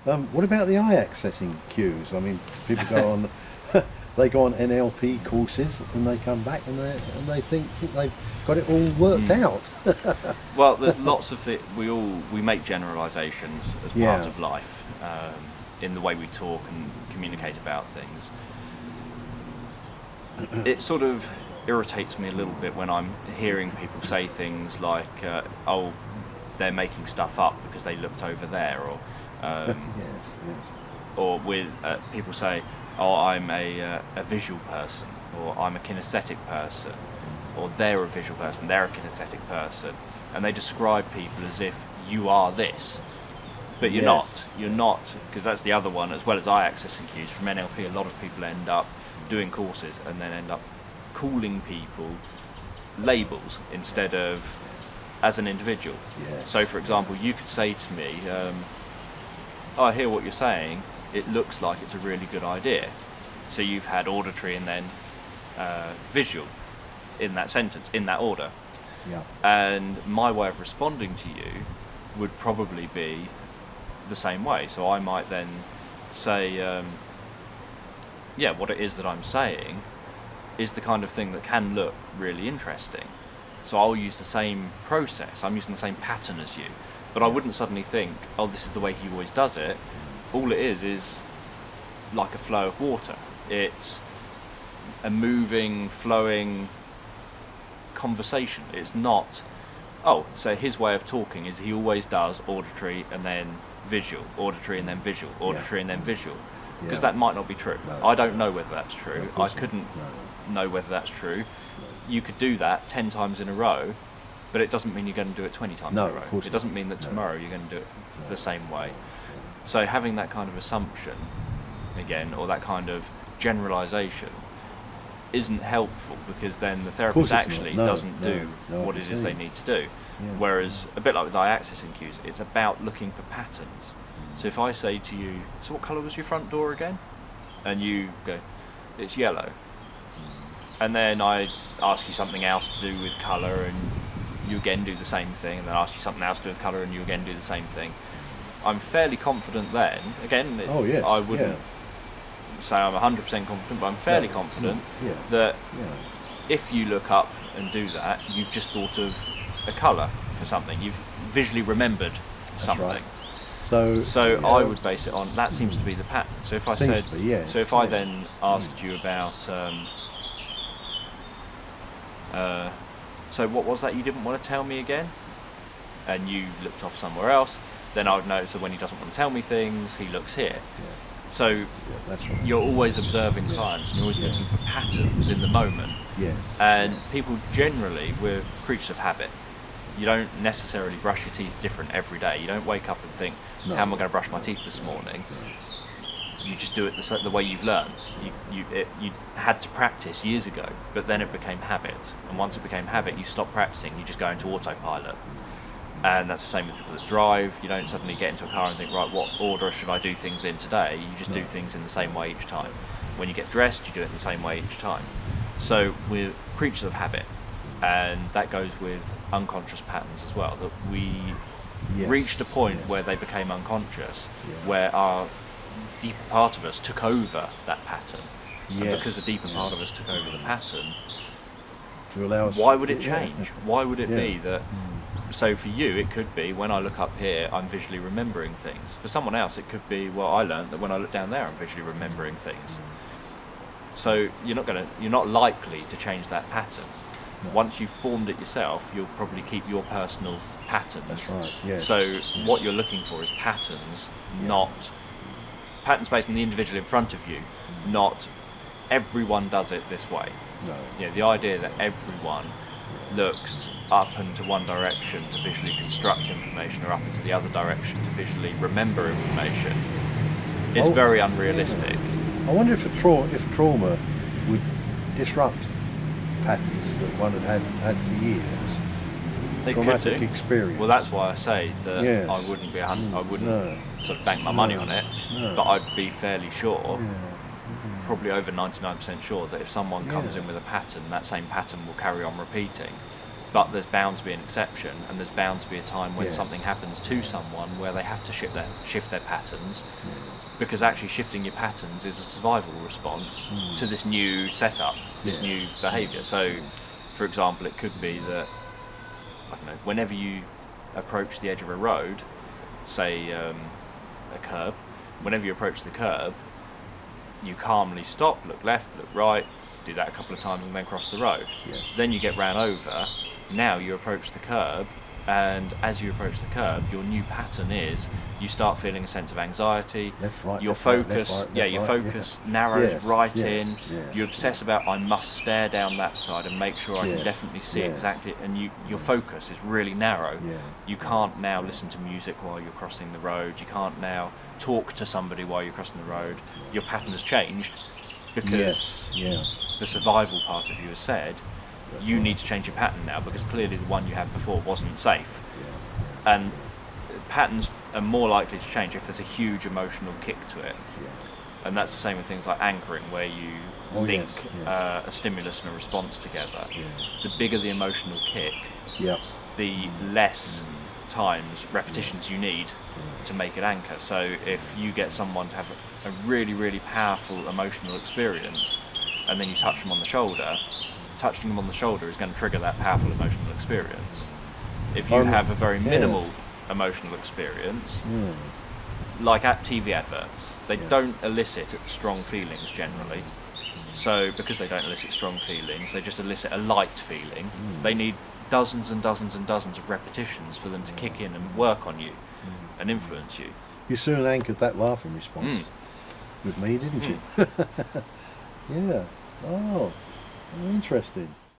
What about the eye accessing cues? I mean, people go on, they go on NLP courses and they come back and they think they've got it all worked out. Well, there's lots of we make generalizations as part of life, in the way we talk and communicate about things. It sort of irritates me a little bit when I'm hearing people say things like, "Oh, they're making stuff up because they looked over there," or Yes. or with people say, "Oh, I'm a visual person," or "I'm a kinesthetic person," or "They're a visual person, they're a kinesthetic person," and they describe people as if you are this, but you're not. You're not, because that's the other one, as well as eye accessing cues from NLP. A lot of people end up doing courses and then end up calling people labels instead of as an individual. Yes. So, for example, you could say to me, "Oh, I hear what you're saying. It looks like it's a really good idea." So you've had auditory and then visual in that sentence, in that order. Yeah. And my way of responding to you would probably be the same way. So I might then say, what it is that I'm saying is the kind of thing that can look really interesting. So I'll use the same process. I'm using the same pattern as you. But I wouldn't suddenly think, "Oh, this is the way he always does it." All it is like a flow of water. It's a moving, flowing conversation. It's not, "Oh, so his way of talking is he always does auditory and then visual, auditory and then visual, auditory and then visual." Because that might not be true. No. I don't know whether that's true. I couldn't No. know whether that's true. You could do that 10 times in a row, but it doesn't mean you're going to do it 20 times No, in a row. of course It doesn't mean that tomorrow you're going to do it the same way. So having that kind of assumption, again, or that kind of generalization, isn't helpful, because then the therapist it's not. actually No, doesn't no, do no, what I it is they see. need to do. Yeah. Whereas, a bit like with eye accessing cues, it's about looking for patterns. So if I say to you, "So what colour was your front door again?" And you go, "It's yellow." And then I ask you something else to do with colour, and you again do the same thing, and then I ask you something else to do with colour, and you again do the same thing. I'm fairly confident then, again, I wouldn't say I'm 100% confident, but I'm fairly confident that if you look up and do that, you've just thought of a colour for something. You've visually remembered something. Right. So I would base it on, that seems to be the pattern. So if I said, so if I then asked you about, so what was that you didn't want to tell me again? And you looked off somewhere else, then I would know, so when he doesn't want to tell me things, he looks here. So that's right. you're always observing clients, and you're always looking for patterns in the moment. Yes. And people generally, we're creatures of habit. You don't necessarily brush your teeth different every day. You don't wake up and think, "How am I going to brush my teeth this morning?" You just do it the way you've learned. You had to practice years ago, but then it became habit. And once it became habit, you stop practicing. You just go into autopilot. And that's the same with people that drive. You don't suddenly get into a car and think, "Right, what order should I do things in today?" You just do things in the same way each time. When you get dressed, you do it the same way each time. So we're creatures of habit. And that goes with unconscious patterns as well, that we reached a point where they became unconscious, where our deeper part of us took over that pattern. And because the deeper part of us took over the pattern, to allow us, why would it change? Why would it be that? So for you, it could be, when I look up here, I'm visually remembering things. For someone else, it could be, well, I learned that when I look down there, I'm visually remembering things. So you're not likely to change that pattern. Once you've formed it yourself, you'll probably keep your personal patterns. That's right. Yes. So what you're looking for is patterns, not patterns based on the individual in front of you, not everyone does it this way. No. Yeah, the idea that everyone looks up into one direction to visually construct information, or up into the other direction to visually remember information, is very unrealistic. I wonder if trauma would disrupt patterns that one had for years. It Traumatic could do. experience. Well, that's why I say that Yes. I wouldn't sort of bank my money on it, but I'd be fairly sure, probably over 99% sure, that if someone comes in with a pattern, that same pattern will carry on repeating. But there's bound to be an exception, and there's bound to be a time when Yes. something happens to someone where they have to shift their patterns, because actually shifting your patterns is a survival response to this new setup, this Yes. new behaviour. So, for example, it could be that, I don't know, whenever you approach the edge of a road, say a curb, whenever you approach the curb, you calmly stop, look left, look right, do that a couple of times and then cross the road. Yes. Then you get ran over. Now you approach the curb, and as you approach the curb, your new pattern is you start feeling a sense of anxiety. Left, right, your left, right, focus, left, right, yeah, left, your right, focus narrows Yes, right yes, in. yes, You obsess about I must stare down that side and make sure I can Yes, definitely see yes. exactly. And your focus is really narrow. Yeah. You can't now listen to music while you're crossing the road. You can't now talk to somebody while you're crossing the road. Your pattern has changed because Yes. Yeah. the survival part of you has said That's you right. need to change your pattern now, because clearly the one you had before wasn't safe. Yeah. And patterns are more likely to change if there's a huge emotional kick to it. Yeah. And that's the same with things like anchoring, where you Oh, link yes, yes. a stimulus and a response together. Yeah. The bigger the emotional kick, Yeah. the less times, repetitions you need to make it anchor. So if you get someone to have a really, really powerful emotional experience, and then you touch them on the shoulder, touching them on the shoulder is going to trigger that powerful emotional experience. If you have a very minimal emotional experience, like at TV adverts, they don't elicit strong feelings generally. So because they don't elicit strong feelings, they just elicit a light feeling. They need dozens and dozens and dozens of repetitions for them to kick in and work on you and influence you. You soon anchored that laughing response with me, didn't you? Yeah. Oh, interesting.